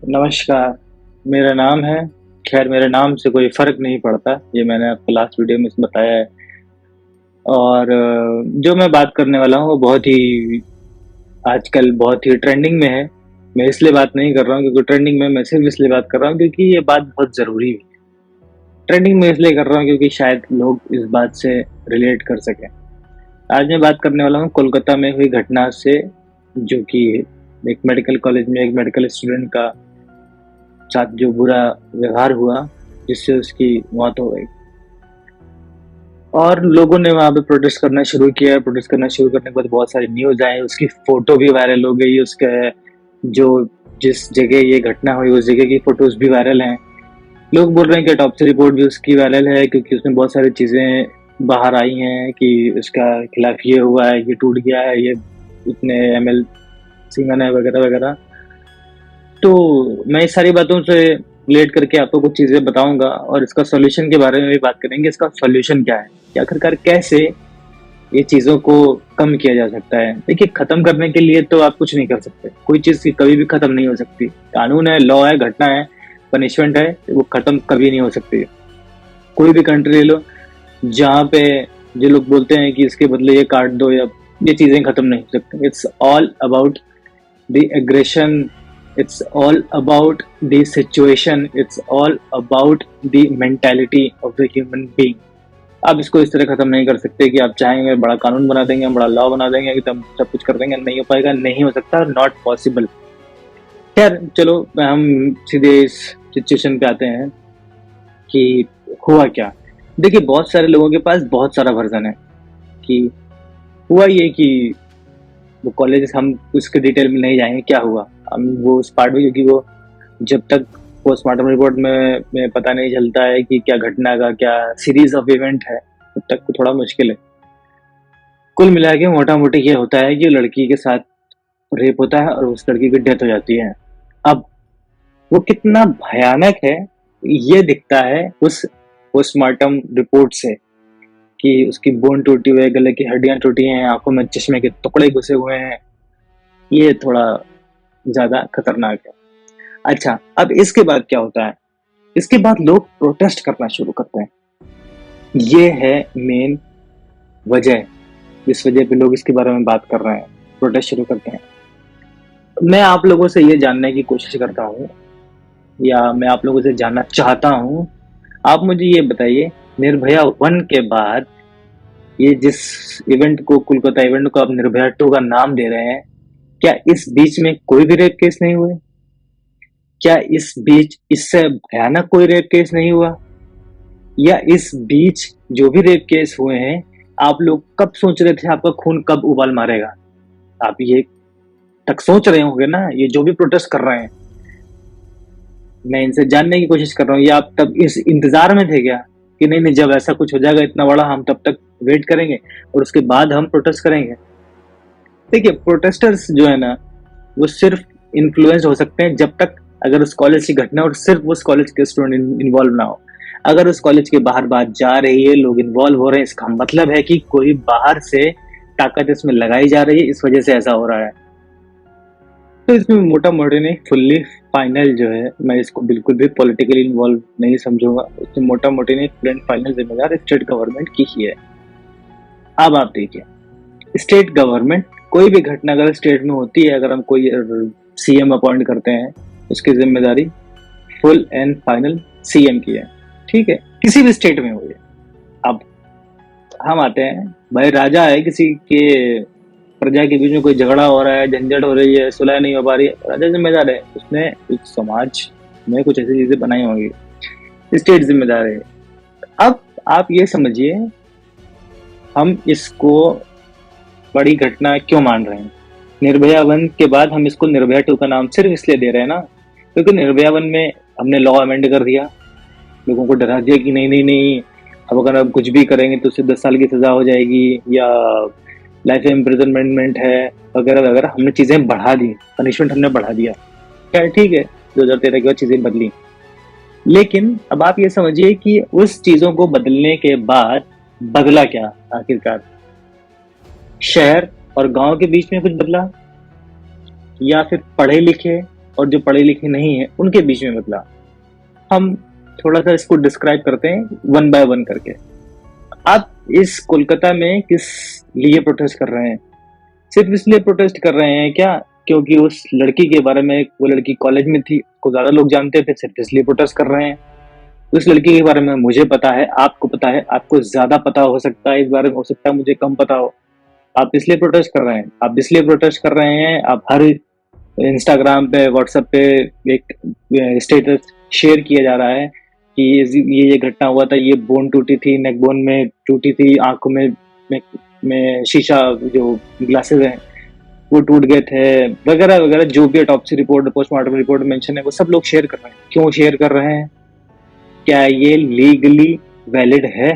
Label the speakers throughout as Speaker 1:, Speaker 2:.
Speaker 1: नमस्कार, मेरा नाम है। खैर मेरे नाम से कोई फ़र्क नहीं पड़ता, ये मैंने आपको लास्ट वीडियो में बताया है। और जो मैं बात करने वाला हूँ वो बहुत ही आजकल बहुत ही ट्रेंडिंग में है। मैं इसलिए बात नहीं कर रहा हूँ क्योंकि ट्रेंडिंग में मैं सिर्फ़ इसलिए बात कर रहा हूँ क्योंकि ये बात बहुत ज़रूरी है। ट्रेंडिंग में इसलिए कर रहा हूँ क्योंकि शायद लोग इस बात से रिलेट कर सकें। आज मैं बात करने वाला हूँ कोलकाता में हुई घटना से, जो कि एक मेडिकल कॉलेज में एक मेडिकल स्टूडेंट का साथ जो बुरा व्यवहार हुआ, जिससे उसकी मौत हो गई। और लोगों ने वहाँ पे प्रोटेस्ट करना शुरू किया। प्रोटेस्ट करना शुरू करने के बाद बहुत सारी न्यूज़ आई, उसकी फ़ोटो भी वायरल हो गई, उसके जो जिस जगह ये घटना हुई उस जगह की फ़ोटोज़ भी वायरल हैं। लोग बोल रहे हैं कि ऑटोप्सी रिपोर्ट भी उसकी वायरल है क्योंकि उसमें बहुत सारी चीज़ें बाहर आई हैं कि उसका खिलाफ ये हुआ है, ये टूट गया है, ये इतने एमएल सीमेंट है वगैरह वगैरह। तो मैं इस सारी बातों से रिलेट करके आपको कुछ चीज़ें बताऊंगा और इसका सॉल्यूशन के बारे में भी बात करेंगे। इसका सॉल्यूशन क्या है कि आखिरकार कैसे ये चीज़ों को कम किया जा सकता है। देखिए, खत्म करने के लिए तो आप कुछ नहीं कर सकते, कोई चीज़ कभी भी खत्म नहीं हो सकती। कानून है, लॉ है, घटना है, पनिशमेंट है, वो खत्म कभी नहीं हो सकती। कोई भी कंट्री ले लो, जहाँ पे जो लोग बोलते हैं कि इसके बदले ये काट दो, या ये चीज़ें खत्म नहीं हो सकती। It's all about the aggression, it's all about the situation, it's all about the mentality of the human being. आप इसको इस तरह खत्म नहीं कर सकते कि आप चाहेंगे बड़ा कानून बना देंगे, बड़ा लॉ बना देंगे कि तब सब कुछ कर देंगे। नहीं हो पाएगा, नहीं हो सकता, नॉट पॉसिबल। खैर चलो, हम सीधे इस सिचुएशन पे आते हैं कि हुआ क्या। देखिए, बहुत सारे लोगों के पास बहुत सारा वर्जन है कि हुआ ये कि वो कॉलेज, हम उसके डिटेल में नहीं जाएंगे क्या हुआ, हम वो उस पार्ट में, क्योंकि वो जब तक पोस्टमार्टम रिपोर्ट में पता नहीं चलता है कि क्या घटना का क्या सीरीज ऑफ इवेंट है, तब तक तो थोड़ा मुश्किल है। कुल मिला के मोटा मोटी ये होता है कि लड़की के साथ रेप होता है और उस लड़की की डेथ हो जाती है। अब वो कितना भयानक है ये दिखता है उस पोस्टमार्टम रिपोर्ट से, कि उसकी बोन टूटी हुई है, गले की हड्डियां टूटी हैं, आंखों में चश्मे के टुकड़े घुसे हुए हैं। ये थोड़ा ज्यादा खतरनाक है। अच्छा, अब इसके बाद क्या होता है? इसके बाद लोग प्रोटेस्ट करना शुरू करते हैं। ये है मेन वजह, जिस वजह पे लोग इसके बारे में बात कर रहे हैं, प्रोटेस्ट शुरू करते हैं। मैं आप लोगों से ये जानने की कोशिश करता हूँ, या मैं आप लोगों से जानना चाहता हूँ, आप मुझे ये बताइए, निर्भया 1 के बाद ये जिस इवेंट को, कोलकाता इवेंट को आप निर्भया 2 का नाम दे रहे हैं, क्या इस बीच में कोई भी रेप केस नहीं हुए? क्या इस बीच इससे भयानक कोई रेप केस नहीं हुआ? या इस बीच जो भी रेप केस हुए हैं, आप लोग कब सोच रहे थे आपका खून कब उबाल मारेगा? आप ये तक सोच रहे होंगे ना, ये जो भी प्रोटेस्ट कर रहे हैं। मैं इनसे जानने की कोशिश कर रहा हूँ, या आप तब इस इंतजार में थे क्या कि नहीं नहीं, जब ऐसा कुछ हो जाएगा इतना बड़ा, हम तब तक वेट करेंगे और उसके बाद हम प्रोटेस्ट करेंगे। देखिए, प्रोटेस्टर्स जो है ना, वो सिर्फ इन्फ्लुएंस हो सकते हैं जब तक अगर उस कॉलेज की घटना और सिर्फ उस कॉलेज के स्टूडेंट इन्वॉल्व ना हो। अगर उस कॉलेज के बाहर बात जा रही है, लोग इन्वॉल्व हो रहे हैं, इसका मतलब है कि कोई बाहर से ताकत इसमें लगाई जा रही है, इस वजह से ऐसा हो रहा है। तो इसमें मोटा मोटी नहीं, फुल्ली फाइनल जो है, मैं इसको बिल्कुल भी पॉलिटिकली इन्वॉल्व नहीं समझूंगा। इसमें मोटा मोटी नहीं, फुल एंड फाइनल जिम्मेदार स्टेट गवर्नमेंट की ही है। अब आप देखिए, स्टेट गवर्नमेंट, कोई भी घटना अगर स्टेट में होती है, अगर हम कोई सीएम अपॉइंट करते हैं, उसकी जिम्मेदारी फुल एंड फाइनल सीएम की है। ठीक है, किसी भी स्टेट में हो ये। अब हम आते हैं, भाई राजा है, किसी के प्रजा के बीच में कोई झगड़ा हो रहा है, झंझट हो रही है, सुलह नहीं हो पा रही है, राजा जिम्मेदार है, उसने उस समाज में कुछ ऐसी चीजें बनाई होंगी, स्टेट जिम्मेदार है। अब आप ये समझिए, हम इसको बड़ी घटना क्यों मान रहे हैं? निर्भया 1 के बाद हम इसको निर्भया 2 का नाम सिर्फ इसलिए दे रहे हैं ना, क्योंकि निर्भया 1 में हमने लॉ अमेंड कर दिया, लोगों को डरा दिया कि नहीं नहीं नहीं, अब अगर आप कुछ भी करेंगे तो उससे 10 साल की सजा हो जाएगी, या लाइफ इम्प्रिजनमेंट है, वगैरह वगैरह। हमने चीजें बढ़ा दी, पनिशमेंट हमने बढ़ा दिया। क्या ठीक है, 2013 के बाद चीजें बदली। लेकिन अब आप ये समझिए कि उस चीजों को बदलने के बाद बदला क्या आखिरकार? शहर और गांव के बीच में कुछ बदला, या फिर पढ़े लिखे और जो पढ़े लिखे नहीं है उनके बीच में बदला। हम थोड़ा सा इसको डिस्क्राइब करते हैं वन बाय वन करके। आप इस कोलकाता में किस लिए प्रोटेस्ट कर रहे हैं? सिर्फ इसलिए प्रोटेस्ट कर रहे हैं क्या क्योंकि उस लड़की के बारे में, वो लड़की कॉलेज में थी, उसको ज्यादा लोग जानते थे, सिर्फ इसलिए प्रोटेस्ट कर रहे हैं? उस लड़की के बारे में मुझे पता है, आपको पता है, आपको ज्यादा पता हो सकता है इस बारे में, हो सकता है मुझे कम पता हो। आप इसलिए प्रोटेस्ट कर रहे हैं, आप इसलिए प्रोटेस्ट कर रहे हैं, आप हर इंस्टाग्राम पे, व्हाट्सएप पे एक स्टेटस शेयर किया जा रहा है कि ये घटना हुआ था, ये बोन टूटी थी, नेक बोन में टूटी थी, आंखों में शीशा जो ग्लासेस हैं वो टूट गए थे, वगैरह वगैरह, जो भी autopsy report, postmortem report mention है, वो सब लोग शेयर कर रहे हैं। क्यों शेयर कर रहे हैं? क्या ये लीगली वैलिड है?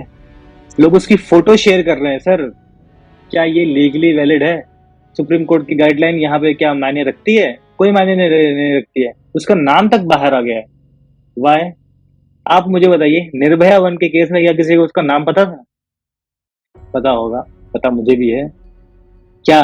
Speaker 1: लोग उसकी फोटो शेयर कर रहे हैं सर, क्या ये लीगली वैलिड है? सुप्रीम कोर्ट की गाइडलाइन यहाँ पे क्या मायने रखती है? कोई मायने नहीं रखती है। उसका नाम तक बाहर आ गया है। वाई? आप मुझे बताइए, निर्भया 1 के केस में क्या किसी को उसका नाम पता था? पता होगा, पता मुझे भी है। क्या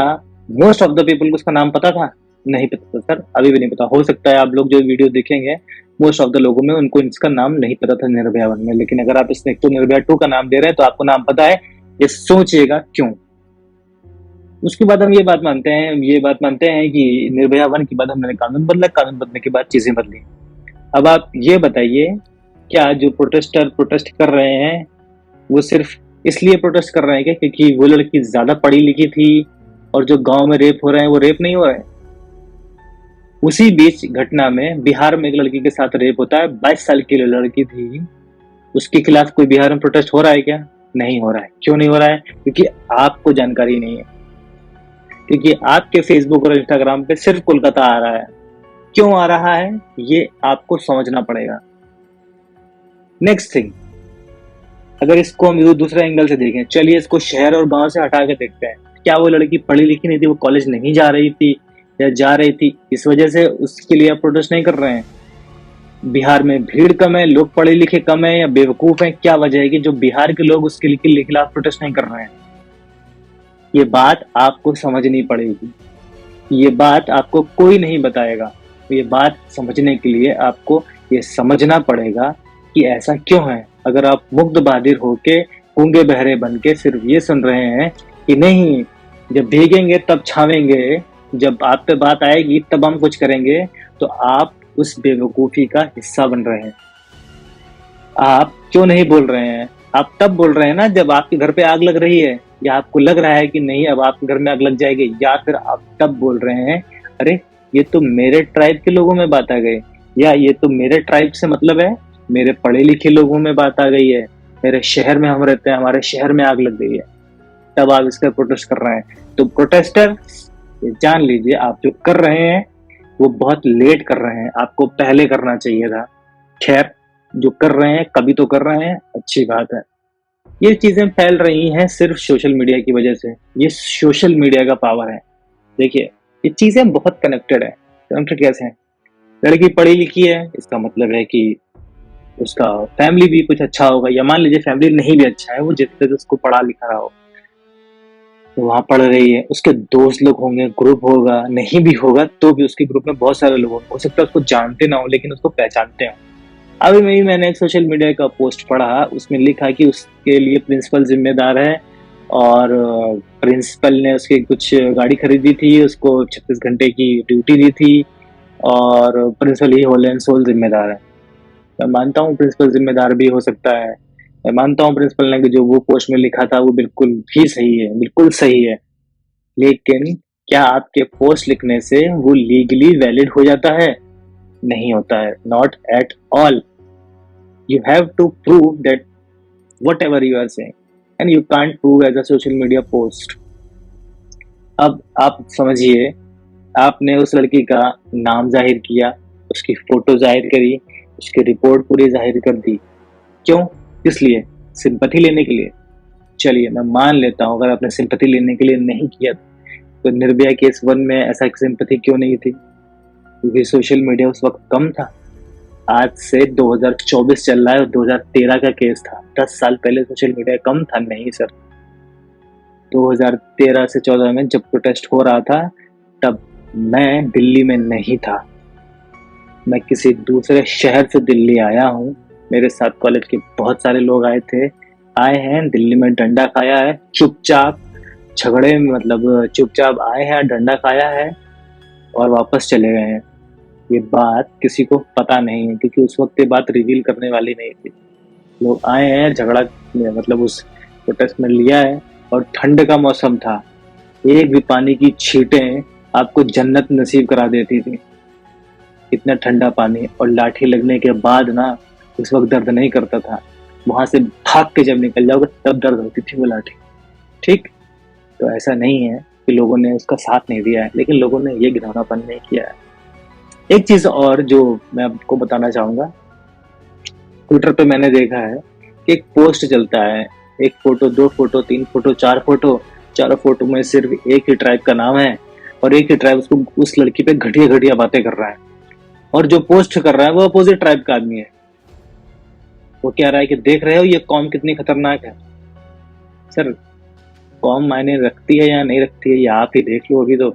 Speaker 1: मोस्ट ऑफ द पीपल को उसका नाम पता था? नहीं पता था सर, अभी भी नहीं पता। हो सकता है आप लोग जो वीडियो देखेंगे, मोस्ट ऑफ द लोगों में उनको इसका नाम नहीं पता था निर्भया 1 में, लेकिन अगर आप इसमें तो निर्भया 2 का नाम दे रहे हैं तो आपको नाम पता है। ये सोचिएगा क्यों। उसके बाद हम ये बात मानते हैं कि निर्भया 1 के बाद हमने कानून बदला, कानून बदलने के बाद चीजें बदली। अब आप ये बताइए, क्या जो प्रोटेस्टर प्रोटेस्ट कर रहे हैं वो सिर्फ इसलिए प्रोटेस्ट कर रहे हैं क्या क्योंकि वो लड़की ज्यादा पढ़ी लिखी थी और जो गांव में रेप हो रहे हैं वो रेप नहीं हो रहे हैं? उसी बीच घटना में बिहार में एक लड़की के साथ रेप होता है, 22 साल की लड़की थी, उसके खिलाफ कोई बिहार में प्रोटेस्ट हो रहा है क्या? नहीं हो रहा है। क्यों नहीं हो रहा है? क्योंकि आपको जानकारी नहीं है, क्योंकि आपके फेसबुक और इंस्टाग्राम पे सिर्फ कोलकाता आ रहा है। क्यों आ रहा है ये आपको समझना पड़ेगा। नेक्स्ट थिंग, अगर इसको हम दूसरे एंगल से देखें, चलिए इसको शहर और गांव से हटा के देखते हैं। क्या वो लड़की पढ़ी लिखी नहीं थी, वो कॉलेज नहीं जा रही थी या जा रही थी, इस वजह से उसके लिए आप प्रोटेस्ट नहीं कर रहे हैं? बिहार में भीड़ कम है, लोग पढ़े लिखे कम है या बेवकूफ है? क्या वजह है कि जो बिहार के लोग उसके खिलाफ प्रोटेस्ट नहीं कर रहे हैं? ये बात आपको समझनी पड़ेगी, ये बात आपको कोई नहीं बताएगा। ये बात समझने के लिए आपको ये समझना पड़ेगा कि ऐसा क्यों है। अगर आप मुग्ध बहादिर होके, गूंगे बहरे बन के सिर्फ ये सुन रहे हैं कि नहीं, जब भीगेंगे तब छावेंगे, जब आप पे बात आएगी तब हम कुछ करेंगे, तो आप उस बेवकूफी का हिस्सा बन रहे हैं। आप क्यों नहीं बोल रहे हैं? आप तब बोल रहे हैं ना जब आपके घर पे आग लग रही है, या आपको लग रहा है कि नहीं अब आपके घर में आग लग जाएगी, या फिर आप तब बोल रहे हैं अरे ये तो मेरे ट्राइब के लोगों में बात आ गई, या ये तो मेरे ट्राइब से मतलब है मेरे पढ़े लिखे लोगों में बात आ गई है, मेरे शहर में हम रहते हैं, हमारे शहर में आग लग गई है, तब आप इसका प्रोटेस्ट कर रहे हैं। तो प्रोटेस्टर जान लीजिए, आप जो कर रहे हैं वो बहुत लेट कर रहे हैं, आपको पहले करना चाहिए था। खैर, जो कर रहे हैं कभी तो कर रहे हैं, अच्छी बात है। ये चीजें फैल रही हैं सिर्फ सोशल मीडिया की वजह से। ये सोशल मीडिया का पावर है। देखिए, ये चीजें बहुत कनेक्टेड है। कनेक्टेड कैसे है? लड़की पढ़ी लिखी है, इसका मतलब है कि उसका फैमिली भी कुछ अच्छा होगा, या मान लीजिए फैमिली नहीं भी अच्छा है, वो जितने तक उसको पढ़ा लिखा रहा हो, तो वहां पढ़ रही है, उसके दोस्त लोग होंगे, ग्रुप होगा, नहीं भी होगा तो भी उसके ग्रुप में बहुत सारे लोग होंगे, हो सकता है उसको जानते ना हो लेकिन उसको पहचानते हो। अभी मैंने एक सोशल मीडिया का पोस्ट पढ़ा, उसमें लिखा कि उसके लिए प्रिंसिपल जिम्मेदार है, और प्रिंसिपल ने उसकी कुछ गाड़ी खरीदी थी, उसको 36 घंटे की ड्यूटी दी थी, और प्रिंसिपल ही होल एंड सोल जिम्मेदार है। मैं मानता हूँ प्रिंसिपल जिम्मेदार भी हो सकता है, मैं मानता हूँ प्रिंसिपल ने जो वो पोस्ट में लिखा था वो बिल्कुल भी सही है, बिल्कुल सही है, लेकिन क्या आपके पोस्ट लिखने से वो लीगली वैलिड हो जाता है? नहीं होता है, not at all. You have to prove that whatever you are saying, and you can't prove as a social media post. अब आप समझिए, आपने उस लड़की का नाम जाहिर किया, उसकी फोटो जाहिर करी, उसकी रिपोर्ट पूरी जाहिर कर दी। क्यों? किस लिए? सिंपैथी लेने के लिए। चलिए मैं मान लेता हूँ अगर आपने सिंपैथी लेने के लिए नहीं किया तो निर्भया केस 1 में ऐसा सिंपैथी क्यों नहीं थी? क्योंकि सोशल मीडिया उस वक्त कम था। आज से 2024 चल रहा है और 2013 का केस था, 10 साल पहले सोशल मीडिया कम था? नहीं सर, 2013 से 14 में जब प्रोटेस्ट हो रहा था तब मैं दिल्ली में नहीं था, मैं किसी दूसरे शहर से दिल्ली आया हूँ, मेरे साथ कॉलेज के बहुत सारे लोग आए हैं, दिल्ली में डंडा खाया है, चुपचाप झगड़े में, मतलब चुपचाप आए हैं, डंडा खाया है और वापस चले गए हैं। ये बात किसी को पता नहीं है क्योंकि उस वक्त ये बात रिवील करने वाली नहीं थी। लोग आए हैं, झगड़ा मतलब उस प्रोटेस्ट में लिया है और ठंड का मौसम था, एक भी पानी की छींटें आपको जन्नत नसीब करा देती थी। इतना ठंडा पानी और लाठी लगने के बाद ना उस वक्त दर्द नहीं करता था, वहां से भाग के जब निकल जाओगे तब दर्द होती थी वो लाठी। ठीक, तो ऐसा नहीं है कि लोगों ने उसका साथ नहीं दिया है, लेकिन लोगों ने ये घिनौनापन नहीं किया है। एक चीज और जो मैं आपको बताना चाहूंगा, ट्विटर पे मैंने देखा है कि एक पोस्ट चलता है, एक फोटो, दो फोटो, तीन फोटो, चार फोटो, चारों फोटो में सिर्फ एक ही ट्राइब का नाम है और एक ही ट्राइब उसको उस लड़की पे घटिया घटिया बातें कर रहा है, और जो पोस्ट कर रहा है वो अपोजिट ट्राइब का आदमी है। वो कह रहा है कि देख रहे हो ये कौम कितनी खतरनाक है। सर, कौम मायने रखती है या नहीं रखती है ये आप ही देख लो। अभी तो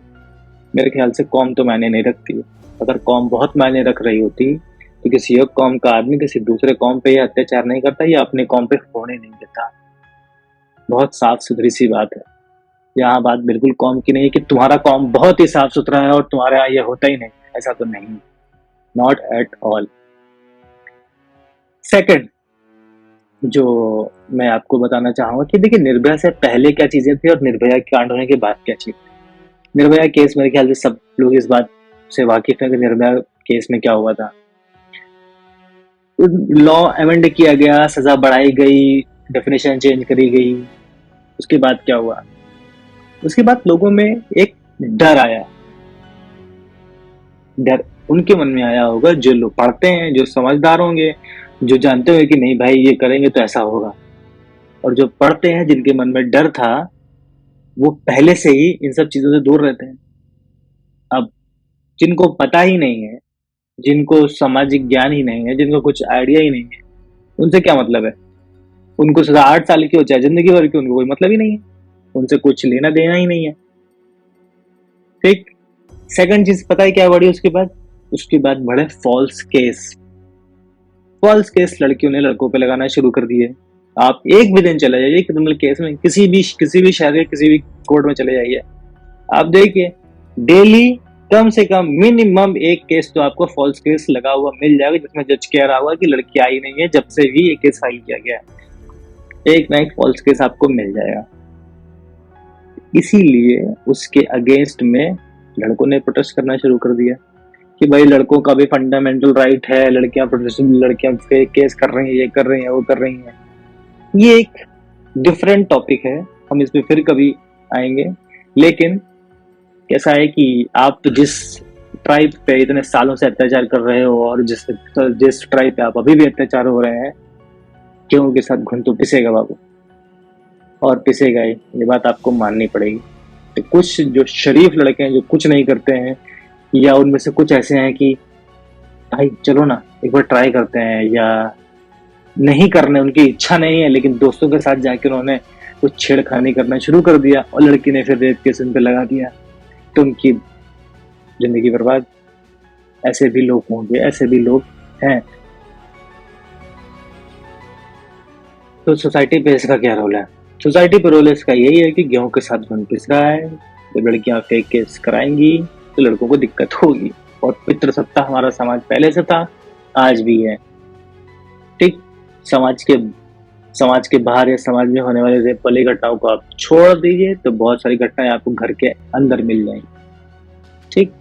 Speaker 1: मेरे ख्याल से कौम तो मायने नहीं रखती है। अगर कौम बहुत मायने रख रही होती तो किसी एक कौम का आदमी किसी दूसरे कौम पे यह अत्याचार नहीं करता या अपने कौम पे होने नहीं देता। बहुत साफ सुथरी सी बात है। यहाँ बात बिल्कुल कौम की नहीं है कि तुम्हारा कौम बहुत ही साफ सुथरा है और तुम्हारे यहाँ ये होता ही नहीं, ऐसा तो नहीं, नॉट एट ऑल। सेकंड जो मैं आपको बताना चाहूंगा कि देखिए निर्भया से पहले क्या चीजें थी और निर्भया कांड होने के बाद क्या चीज। निर्भया केस मेरे ख्याल से सब लोग इस बात से वाकिफ है कि निर्भया केस में क्या हुआ था। लॉ अमेंड किया गया, सजा बढ़ाई गई, डेफिनेशन चेंज करी गई। उसके बाद क्या हुआ? उसके बाद लोगों में एक डर आया। डर उनके मन में आया होगा जो लोग पढ़ते हैं, जो समझदार होंगे, जो जानते हुए कि नहीं भाई ये करेंगे तो ऐसा होगा। और जो पढ़ते हैं, जिनके मन में डर था, वो पहले से ही इन सब चीजों से दूर रहते हैं। अब जिनको पता ही नहीं है, जिनको सामाजिक ज्ञान ही नहीं है, जिनको कुछ आइडिया ही नहीं है, उनसे क्या मतलब है? उनको सजा 8 साल की हो चाहे जिंदगी भर की, उनको कोई मतलब ही नहीं है, उनसे कुछ लेना देना ही नहीं है। ठीक। सेकंड चीज पता है क्या बढ़ी उसके बाद? उसके बाद बढ़े फॉल्स केस। फॉल्स केस लड़कियों ने लड़कों पे लगाना शुरू कर दिए। आप एक भी दिन चले जाइए क्रिमिनल केस में, किसी भी शहर के किसी भी कोर्ट में चले जाइए, आप देखिए डेली कम से कम मिनिमम एक केस तो आपको फॉल्स केस लगा हुआ मिल जाएगा, जिसमें जज कह रहा हुआ कि लड़की आई नहीं है जब से भी ये केस फाइल किया गया है। एक ना एक फॉल्स केस आपको मिल जाएगा। इसीलिए उसके अगेंस्ट में लड़कों ने प्रोटेस्ट करना शुरू कर दिया कि भाई लड़कों का भी फंडामेंटल राइट है, लड़कियां फेक केस कर रही हैं, ये कर रही हैं, वो कर रही हैं। ये एक डिफरेंट टॉपिक है, हम इस पे फिर कभी आएंगे। लेकिन कैसा है कि आप जिस ट्राइब पे इतने सालों से अत्याचार कर रहे हो और जिस ट्राइब पे आप अभी भी अत्याचार हो रहे हैं, क्यों के साथ घुन तो पिसेगा बाबू, और पिसेगा ही, ये बात आपको माननी पड़ेगी। तो कुछ जो शरीफ लड़के हैं जो कुछ नहीं करते हैं, या उनमें से कुछ ऐसे हैं कि भाई चलो ना एक बार ट्राई करते हैं, या नहीं करने उनकी इच्छा नहीं है लेकिन दोस्तों के साथ जाकर उन्होंने कुछ छेड़खानी करना शुरू कर दिया और लड़की ने फिर रेप केस उन पे लगा दिया, तो उनकी जिंदगी बर्बाद। ऐसे भी लोग होंगे, ऐसे भी लोग हैं। तो सोसाइटी पे इसका क्या रोल है? सोसाइटी पे रोल इसका यही है कि गेहूं के साथ घुन पिस रहा है। जब लड़कियां फेक केस कराएंगी तो लड़कों को दिक्कत होगी, और पितृसत्ता हमारा समाज पहले से था, आज भी है। ठीक। समाज के बाहर या समाज में होने वाले रेप वाली घटनाओं को आप छोड़ दीजिए तो बहुत सारी घटनाएं आपको घर के अंदर मिल जाएंगी। ठीक,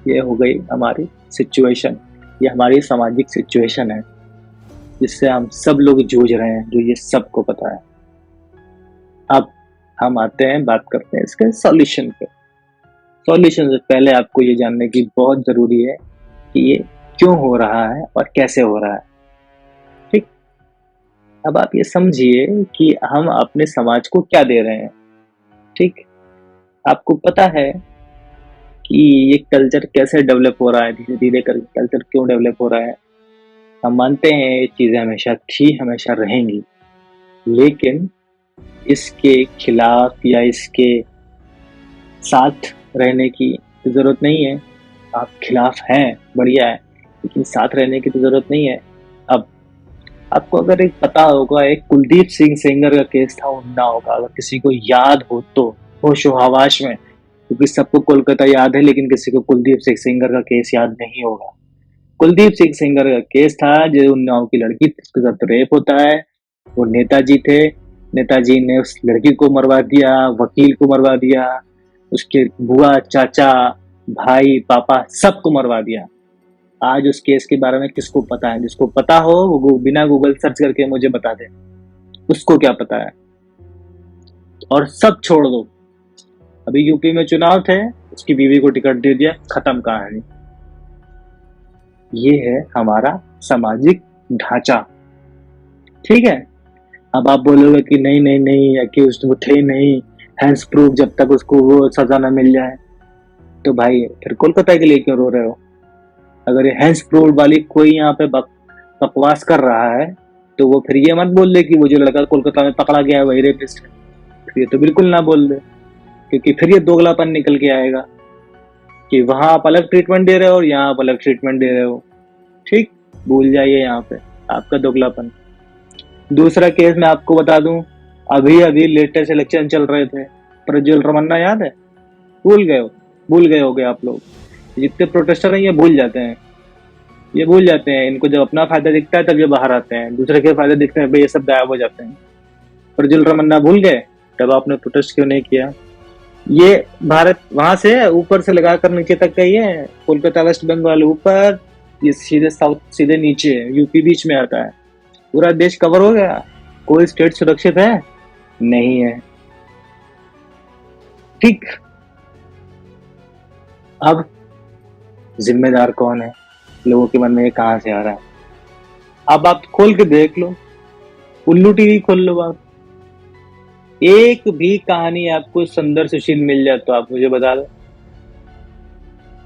Speaker 1: ये हो गई हमारी सिचुएशन, ये हमारी सामाजिक सिचुएशन है जिससे हम सब लोग जूझ रहे हैं, जो ये सबको पता है। अब हम आते हैं, बात करते हैं इसके सॉल्यूशन पे। सॉल्यूशन से पहले आपको ये जानने की बहुत जरूरी है कि ये क्यों हो रहा है और कैसे हो रहा है। ठीक, अब आप ये समझिए कि हम अपने समाज को क्या दे रहे हैं। ठीक, आपको पता है कि ये कल्चर कैसे डेवलप हो रहा है, धीरे धीरे करके कल्चर क्यों डेवलप हो रहा है। हम मानते हैं ये चीजें हमेशा थी, हमेशा रहेंगी, लेकिन इसके खिलाफ या इसके साथ रहने की जरूरत नहीं है। आप खिलाफ हैं, बढ़िया है, लेकिन साथ रहने की तो जरूरत नहीं है। अब आपको अगर एक पता होगा, एक कुलदीप सिंह सेंगर का केस था उन्नाव का, अगर किसी को याद हो तो होशो हवास में, क्योंकि सबको कोलकाता याद है लेकिन किसी को कुलदीप सिंह सेंगर का केस याद नहीं होगा। कुलदीप सिंह सेंगर का केस था, जो उन्नाव की लड़की थी, उसके साथ रेप होता है। वो नेताजी थे, नेताजी ने उस लड़की को मरवा दिया, वकील को मरवा दिया, उसके बुआ, चाचा, भाई, पापा सबको मरवा दिया। आज उस केस के बारे में किसको पता है? जिसको पता हो वो बिना गूगल सर्च करके मुझे बता दे, उसको क्या पता है। और सब छोड़ दो, अभी यूपी में चुनाव थे, उसकी बीवी को टिकट दे दिया, खत्म कहानी। ये है हमारा सामाजिक ढांचा। ठीक है, अब आप बोलोगे कि नहीं नहीं नहीं, अक्यूज्ड वो थे नहीं, हैंस प्रूफ, जब तक उसको वो सजा ना मिल जाए। तो भाई फिर कोलकाता के लिए क्यों रो रहे हो? अगर ये हैंस प्रूफ वाली कोई यहाँ पे बकवास कर रहा है, तो वो फिर ये मत बोल दे कि वो जो लड़का कोलकाता में पकड़ा गया है वही रेपिस्ट है। फिर ये तो बिल्कुल ना बोल दे, क्योंकि फिर ये दोगलापन निकल के आएगा कि वहां आप अलग ट्रीटमेंट दे रहे हो और यहाँ आप अलग ट्रीटमेंट दे रहे हो। ठीक, भूल जाइए यहाँ पे आपका दोगलापन। दूसरा केस मैं आपको बता दूं, अभी अभी लेटेस्ट इलेक्शन चल रहे थे, प्रज्वल रमन्ना याद है? भूल गए होगे आप लोग। जितने प्रोटेस्टर हैं ये भूल जाते हैं, ये भूल जाते हैं। इनको जब अपना फायदा दिखता है तब ये बाहर आते हैं, दूसरे के फायदे दिखते हैं भाई ये सब गायब हो जाते हैं। प्रज्वल रमन्ना भूल गए? तब आपने प्रोटेस्ट क्यों नहीं किया? ये भारत वहां से ऊपर से लगाकर नीचे तक का ही है, कोलकाता वेस्ट बंगाल ऊपर, ये सीधे साउथ सीधे नीचे, यूपी बीच में आता है। पूरा देश कवर हो गया, कोई स्टेट सुरक्षित है? नहीं है। ठीक, अब जिम्मेदार कौन है? लोगों के मन में ये कहां से आ रहा है? अब आप खोल के देख लो, उल्लू टीवी खोल लो आप, एक भी कहानी आपको सुंदर सुशील मिल जाए तो आप मुझे बता दो।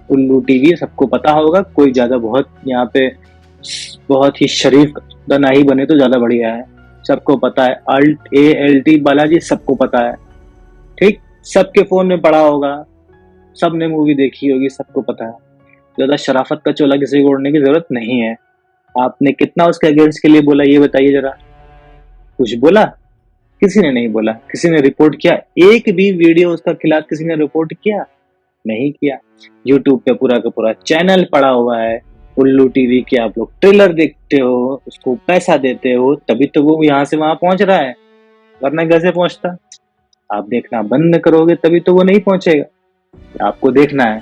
Speaker 1: उल्लू टीवी सबको पता होगा, कोई ज्यादा बहुत यहाँ पे बहुत ही शरीफ ना ही बने तो ज्यादा बढ़िया है। सबको पता है, अल्ट ALT बालाजी सबको पता है। ठीक, सबके फोन में पड़ा होगा, सबने मूवी देखी होगी, सबको पता है। ज्यादा शराफत का चोला किसी को ओढ़ने की जरूरत नहीं है। आपने कितना उसके अगेंस्ट के लिए बोला ये बताइए जरा? कुछ बोला? किसी ने नहीं बोला। किसी ने रिपोर्ट किया? एक भी वीडियो उसका खिलाफ किसी ने रिपोर्ट किया? नहीं किया। यूट्यूब पे पूरा का पूरा चैनल पड़ा हुआ है उल्लू टीवी के, आप लोग ट्रेलर देखते हो, उसको पैसा देते हो, तभी तो वो यहाँ से वहां पहुंच रहा है, वरना कैसे पहुंचता? आप देखना बंद करोगे तभी तो वो नहीं पहुंचेगा। आपको देखना है,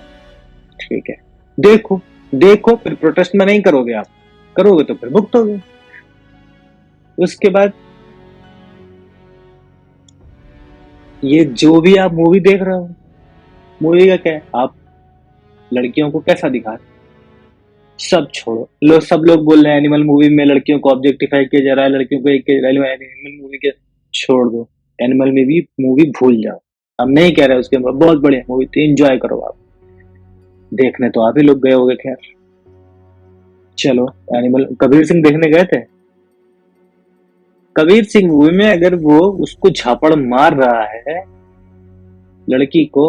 Speaker 1: ठीक है, देखो देखो, फिर प्रोटेस्ट में नहीं करोगे, आप करोगे तो फिर भुगतोगे। उसके बाद ये जो भी आप मूवी देख रहे हो, मूवी का क्या है? आप लड़कियों को कैसा दिखा रहे? सब छोड़ो, सब लोग बोल रहे हैं एनिमल मूवी में लड़कियों को ऑब्जेक्टिफाई किया जा रहा है, लड़कियों को एक एनिमल मूवी के, छोड़ दो, एनिमल में भी मूवी भूल जाओ। हम नहीं कह रहे उसके बहुत बढ़िया मूवी थी, एंजॉय करो आप, देखने तो आप ही लोग गए होगे। खैर चलो, एनिमल कबीर सिंह देखने गए थे? कबीर सिंह मूवी में अगर वो उसको झापड़ मार रहा है लड़की को,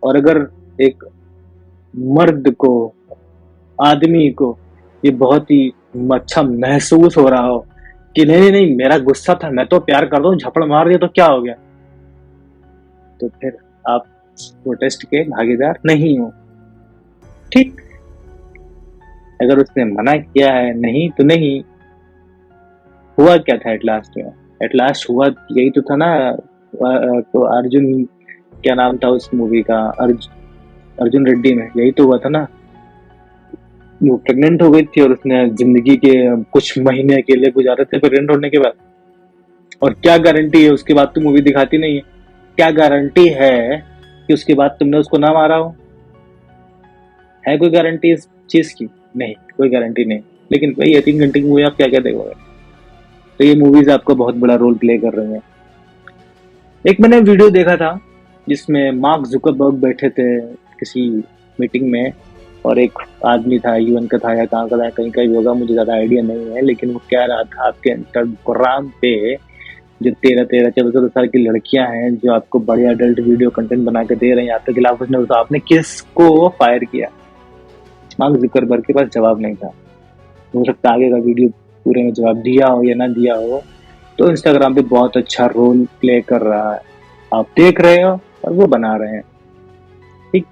Speaker 1: और अगर एक मर्द को, आदमी को ये बहुत ही अच्छा महसूस हो रहा हो कि नहीं नहीं मेरा गुस्सा था, मैं तो प्यार कर दूं, झपड़ मार दिया तो क्या हो गया, तो फिर आप प्रोटेस्ट के भागीदार नहीं हो। ठीक, अगर उसने मना किया है नहीं तो नहीं। हुआ क्या था एट लास्ट में? एट लास्ट हुआ यही तो था ना, तो अर्जुन, क्या नाम था उस मूवी का, अर्जुन रेड्डी में यही तो हुआ था ना, वो प्रेग्नेंट हो गई थी और उसने जिंदगी के कुछ महीने अकेले गुजारे थे प्रेग्नेंट होने के बाद। और क्या गारंटी है उसके बाद तो मूवी दिखाती नहीं है, क्या गारंटी है कि उसके बाद तुमने उसको ना मारा हो? है कोई गारंटी इस चीज की? नहीं, कोई गारंटी नहीं। लेकिन भाई ये 3 घंटे की मूवी आप क्या क्या देखोगे? तो ये मूवीज आपको बहुत बड़ा रोल प्ले कर रही हैं। एक मैंने वीडियो देखा था जिसमें मार्क जुकरबर्ग बैठे थे किसी मीटिंग में, और एक आदमी था, यूएन का था या कहाँ का था, कहीं का ही होगा, मुझे ज्यादा आइडिया नहीं है, लेकिन वो कह रहा था आपके इंस्टाग्राम पे जो 13-13, 14-14 साल की लड़कियां हैं जो आपको बढ़िया अडल्ट वीडियो कंटेंट बना के दे रही हैं आपके खिलाफ, उसने आपने किसको फायर किया? मार्क जुकरबर्ग के पास जवाब नहीं था। हो सकता है आगे का वीडियो पूरे में जवाब दिया हो या ना दिया हो। तो इंस्टाग्राम पे बहुत अच्छा रोल प्ले कर रहा है, आप देख रहे हो और वो बना रहे हैं। ठीक,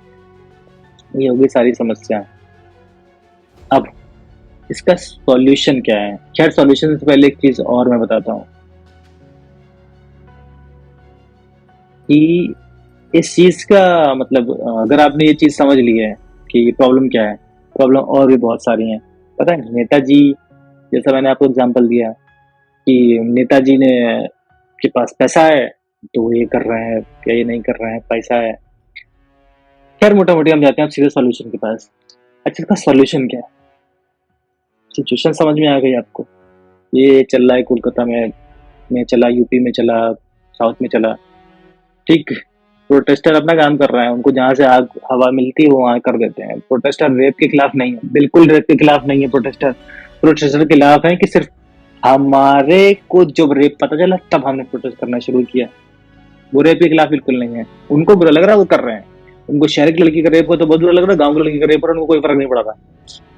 Speaker 1: ये होगी सारी समस्या। अब इसका सॉल्यूशन क्या है? खैर सॉल्यूशन से पहले एक चीज और मैं बताता हूँ कि इस चीज का मतलब अगर आपने ये चीज समझ ली है कि प्रॉब्लम क्या है, प्रॉब्लम और भी बहुत सारी हैं। पता है नेताजी, जैसा मैंने आपको एग्जांपल दिया कि नेताजी ने के पास पैसा है तो वो ये कर रहे हैं, क्या ये नहीं कर रहे हैं, पैसा है। खैर मोटा मोटी हम जाते हैं अब सीधे सॉल्यूशन के पास। अच्छा इसका सॉल्यूशन क्या है? सिचुएशन समझ में आ गई आपको? ये चल रहा है कोलकाता में चला, यूपी में चला, साउथ में चला। ठीक, प्रोटेस्टर अपना काम कर रहा है, उनको जहाँ से आग हवा मिलती है वो वहाँ कर देते हैं। प्रोटेस्टर रेप के खिलाफ नहीं है, बिल्कुल रेप के खिलाफ नहीं है प्रोटेस्टर। प्रोटेस्टर के खिलाफ है कि सिर्फ हमारे को जब रेप पता चला तब हमने प्रोटेस्ट करना शुरू किया। वो रेप के खिलाफ बिल्कुल नहीं है। उनको बुरा लग रहा है वो कर रहे हैं। उनको शहर की लड़की का रेप हो तो बहुत बुरा लग रहा है, गाँव की लड़की का रेप हो उनको कोई फर्क नहीं पड़ा था।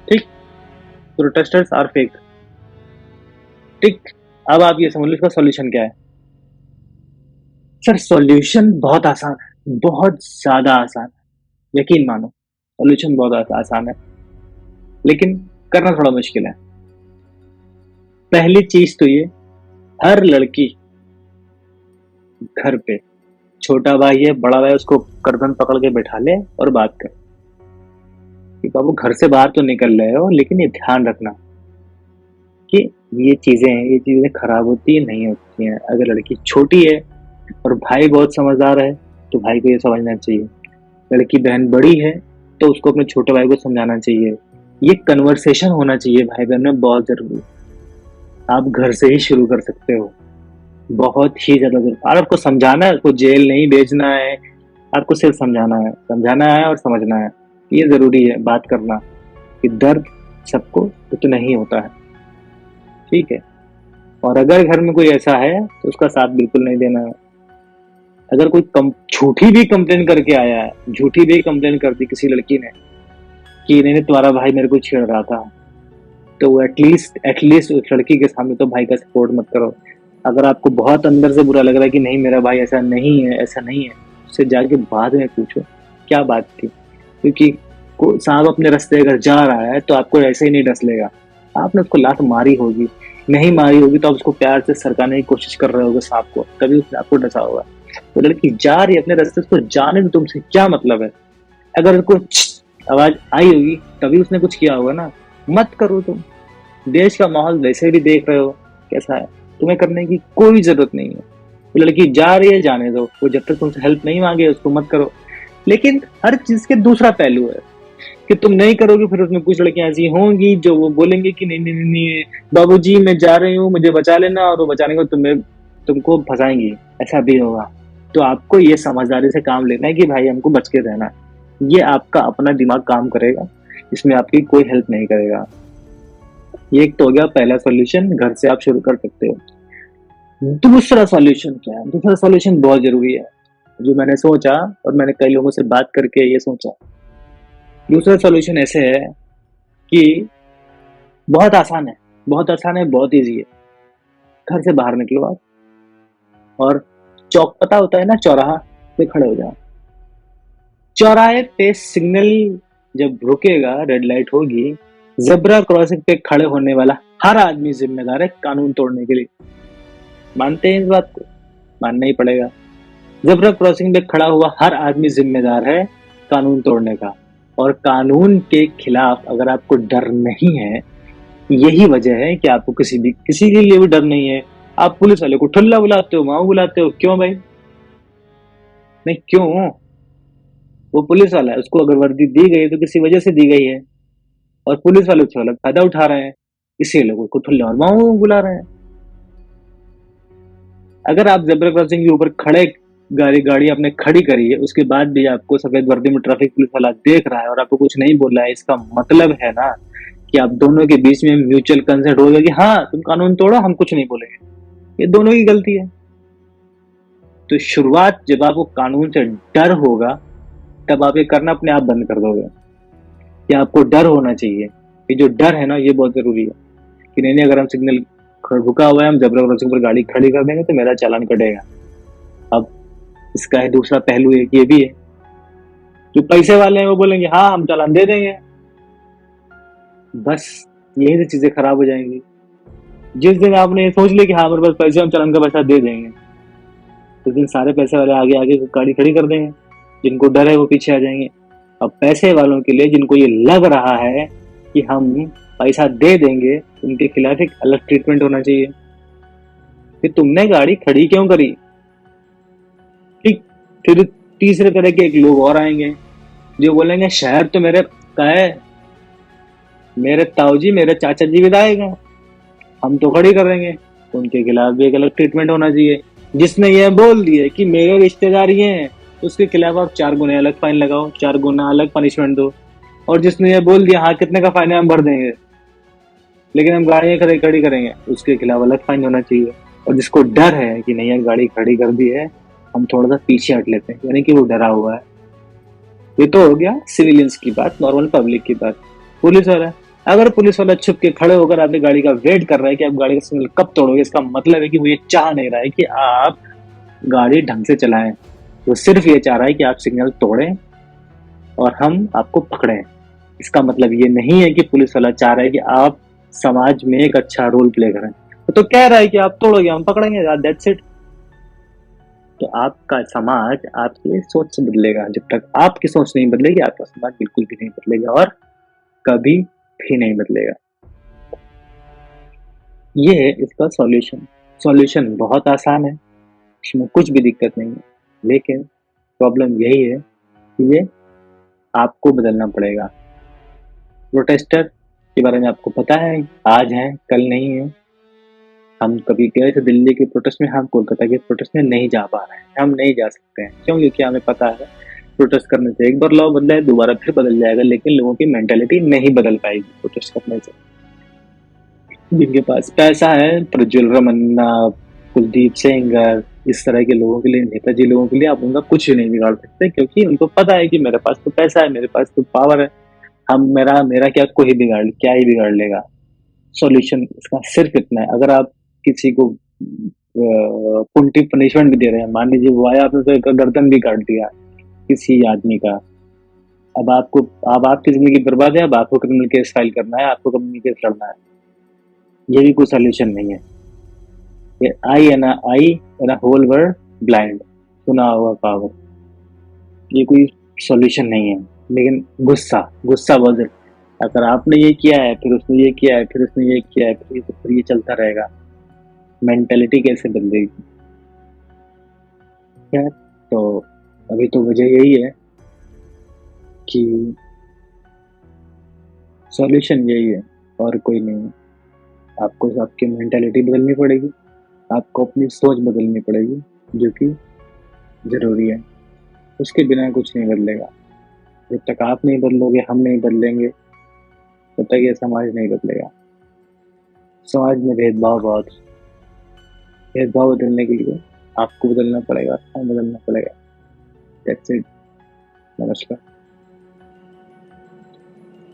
Speaker 1: ठीक, प्रोटेस्टर्स आर फेक। ठीक, अब आप ये समझ लो इसका सॉल्यूशन क्या है। सर सॉल्यूशन बहुत आसान है, बहुत ज्यादा आसान है, यकीन मानो सॉल्यूशन बहुत आसान है, लेकिन करना थोड़ा मुश्किल है। पहली चीज तो ये, हर लड़की घर पे, छोटा भाई है बड़ा भाई, उसको गर्दन पकड़ के बैठा ले और बात कर कि बाबू घर से बाहर तो निकल रहे हो लेकिन ये ध्यान रखना कि ये चीजें खराब होती है नहीं होती हैं। अगर लड़की छोटी है और भाई बहुत समझदार है तो भाई को ये समझना चाहिए। लड़की बहन बड़ी है तो उसको अपने छोटे भाई को समझाना चाहिए। ये कन्वर्सेशन होना चाहिए भाई बहन में, बहुत जरूरी। आप घर से ही शुरू कर सकते हो, बहुत ही ज्यादा जरूरी। और आपको समझाना है, आपको जेल नहीं भेजना है, आपको सिर्फ समझाना है और समझना है। ये जरूरी है बात करना कि दर्द सबको उतना ही होता है। ठीक है, और अगर घर में कोई ऐसा है तो उसका साथ बिल्कुल नहीं देना है। अगर कोई झूठी भी कंप्लेन करके आया है, झूठी भी कंप्लेन कर दी किसी लड़की ने कि नहीं तुम्हारा भाई मेरे को छेड़ रहा था, तो एटलीस्ट उस लड़की के सामने तो भाई का सपोर्ट मत करो। अगर आपको बहुत अंदर से बुरा लग रहा है कि नहीं मेरा भाई ऐसा नहीं है, उससे जाके बाद में पूछो क्या बात थी। क्योंकि सांप अपने रास्ते अगर जा रहा है तो आपको ऐसे ही नहीं डस लेगा। आपने उसको लात मारी होगी, नहीं मारी होगी तो आप उसको प्यार से सरकाने की कोशिश कर रहे होगे सांप को, तभी उसने आपको डसा होगा। तो लड़की जा रही है अपने रास्ते, उसको जाने तो तुमसे क्या मतलब है। अगर उसको आवाज आई होगी तभी उसने कुछ किया होगा ना। मत करो तुम, देश का माहौल वैसे भी देख रहे हो कैसा है, तुम्हें करने की कोई जरूरत नहीं है। वो लड़की जा रही है जाने दो, वो जब तक तुमसे हेल्प नहीं मांगे उसको मत करो। लेकिन हर चीज के दूसरा पहलू है कि तुम नहीं करोगे फिर उसमें कुछ लड़कियां ऐसी होंगी जो वो बोलेंगे कि नहीं नहीं नहीं बाबूजी मैं जा रही हूँ मुझे बचा लेना, और वो बचाने को तुमको फंसाएंगी, ऐसा भी होगा। तो आपको ये समझदारी से काम लेना है कि भाई हमको बच के रहना है। ये आपका अपना दिमाग काम करेगा, इसमें आपकी कोई हेल्प नहीं करेगा। ये एक तो हो गया पहला सॉल्यूशन, घर से आप शुरू कर सकते हो। दूसरा सॉल्यूशन क्या है? दूसरा सॉल्यूशन बहुत जरूरी है, जो मैंने सोचा और मैंने कई लोगों से बात करके ये सोचा। दूसरा सॉल्यूशन ऐसे है कि बहुत आसान है, बहुत ईजी है। घर से बाहर निकलो आप और चौक पता होता है ना, चौराहा पे खड़े हो जाओ। चौराहे पे सिग्नल जब रुकेगा, रेड लाइट होगी, ज़ेब्रा क्रॉसिंग पे खड़े होने वाला हर आदमी जिम्मेदार है कानून तोड़ने के लिए। मानते हैं इस बात को? मानना ही पड़ेगा। ज़ेब्रा क्रॉसिंग पे खड़ा हुआ हर आदमी जिम्मेदार है कानून तोड़ने का। और कानून के खिलाफ अगर आपको डर नहीं है, यही वजह है कि आपको किसी के लिए भी डर नहीं है। आप पुलिस वाले को ठुल्ला बुलाते हो, माऊ बुलाते हो, क्यों भाई? नहीं क्यों? वो पुलिस वाला है, उसको अगर वर्दी दी गई है तो किसी वजह से दी गई है, और पुलिस वाले उससे अलग फायदा उठा रहे हैं, इसलिए लोगों को ठुल्ले और माऊ बुला रहे हैं। अगर आप जेब्रा क्रॉसिंग के ऊपर खड़े गाड़ी आपने खड़ी करी है, उसके बाद भी आपको सफेद वर्दी में ट्रैफिक पुलिस वाला देख रहा है और आपको कुछ नहीं बोल रहा है, इसका मतलब है ना कि आप दोनों के बीच में म्यूचुअल कंसेंट होगा कि हाँ तुम कानून तोड़ो, हम कुछ नहीं बोलेंगे। ये दोनों की गलती है। तो शुरुआत जब आपको कानून से डर होगा तब आप ये करना अपने आप बंद कर दोगे। कि आपको डर होना चाहिए। ये जो डर है ना, ये बहुत जरूरी है कि नहीं अगर हम सिग्नल रुका हुआ है, हम जबरा क्रॉसिंग पर गाड़ी खड़ी कर देंगे तो मेरा चालान कटेगा। अब इसका है दूसरा पहलू, एक ये भी है, जो पैसे वाले हैं वो बोलेंगे हाँ हम चालान दे देंगे, बस यही से चीजें खराब हो जाएंगी। जिस दिन आपने ये सोच लिया कि हाँ मेरे पास पैसे, हम चालान का पैसा दे देंगे, उस दिन सारे पैसे वाले आगे आगे गाड़ी खड़ी कर देंगे, जिनको डर है वो पीछे आ जाएंगे। अब पैसे वालों के लिए, जिनको ये लग रहा है कि हम पैसा दे देंगे, उनके खिलाफ एक अलग ट्रीटमेंट होना चाहिए कि तुमने गाड़ी खड़ी क्यों करी। ठीक, फिर तीसरे तरह के एक लोग और आएंगे जो बोलेंगे शहर तो मेरे का है, मेरे ताऊजी मेरे चाचा जी विधायक हैं, हम तो खड़ी करेंगे, तो उनके खिलाफ भी एक अलग ट्रीटमेंट होना चाहिए। जिसने ये बोल दिए कि मेरे रिश्तेदार ये हैं, उसके खिलाफ आप 4 गुना अलग फाइन लगाओ, 4 गुना अलग पनिशमेंट दो। और जिसने ये बोल दिया हाँ कितने का फाइन है हम भर देंगे, लेकिन हम गाड़ियां खड़ी करेंगे, उसके खिलाफ अलग फाइन होना चाहिए। और जिसको डर है कि नहीं यार गाड़ी खड़ी कर दी है, हम थोड़ा सा पीछे हट लेते हैं, यानी कि वो डरा हुआ है। ये तो हो गया सिविलियंस की बात, नॉर्मल पब्लिक की बात। पुलिस वाला, अगर पुलिस वाला छुप के खड़े होकर आपकी गाड़ी का वेट कर रहा है कि आप गाड़ी का सिग्नल कब तोड़ोगे, इसका मतलब है कि वो ये चाह नहीं रहा है कि आप गाड़ी ढंग से चलाएं, वो सिर्फ ये चाह रहा है कि आप सिग्नल तोड़ें और हम आपको पकड़ें। इसका मतलब ये नहीं है कि पुलिस वाला चाह रहा है कि आप समाज में एक अच्छा रोल प्ले करें, तो कह रहा है कि आप तोड़ोगे हम पकड़ेंगे, दैट्स इट। तो आपका समाज आपकी सोच से बदलेगा, जब तक आपकी सोच नहीं बदलेगी आपका समाज बिल्कुल भी नहीं बदलेगा और कभी भी नहीं बदलेगा। ये है इसका सॉल्यूशन। सॉल्यूशन बहुत आसान है, इसमें कुछ भी दिक्कत नहीं है, लेकिन प्रॉब्लम यही है कि ये आपको बदलना पड़ेगा। प्रोटेस्टर के बारे में आपको पता है, आज है कल नहीं है। हम कभी गए थे दिल्ली के प्रोटेस्ट में, हम कोलकाता के प्रोटेस्ट में नहीं जा पा रहे हैं, हम नहीं जा सकते हैं। क्यों? क्योंकि हमें पता है प्रोटेस्ट करने से एक बार लॉ बदला है, दोबारा फिर बदल जाएगा, लेकिन लोगों की मेंटेलिटी नहीं बदल पाएगी प्रोटेस्ट करने से। जिनके पास पैसा है, प्रज्वल रमन्ना, कुलदीप सेंगर, इस तरह के लोगों के लिए, नेताजी लोगों के लिए आप उनका कुछ नहीं बिगाड़ सकते, क्योंकि उनको पता है कि मेरे पास तो पैसा है, मेरे पास तो पावर है, हम मेरा मेरा क्या कोई क्या ही बिगाड़ लेगा। सॉल्यूशन इसका सिर्फ इतना है, अगर आप किसी को पुंटी पनिशमेंट भी दे रहे हैं, मान लीजिए वो आया आपने तो एक गर्दन भी काट दिया किसी आदमी का, अब आपकी जिंदगी बर्बाद है, अब आपको क्रिमिनल केस फाइल करना है, आपको क्रिमिनल केस लड़ना है, ये भी कोई सोल्यूशन नहीं है। ये eye an whole world blind, सुना होगा पावर, ये कोई सॉल्यूशन नहीं है। लेकिन गुस्सा गुस्सा बहुत है, अगर आपने ये किया है, फिर उसने ये किया है, फिर उसने ये किया है, फिर ये चलता रहेगा, मेंटेलिटी कैसे बदलेगी? यार तो अभी तो वजह यही है कि सॉल्यूशन यही है और कोई नहीं है। आपको आपकी मेंटेलिटी बदलनी पड़ेगी, आपको अपनी सोच बदलनी पड़ेगी, जो कि जरूरी है। उसके बिना कुछ नहीं बदलेगा। जब तक आप नहीं बदलोगे, हम नहीं बदलेंगे, तब तक ये समाज नहीं बदलेगा। समाज में भेदभाव बदलने के लिए आपको बदलना पड़ेगा, हमें बदलना पड़ेगा। That's it. नमस्कार।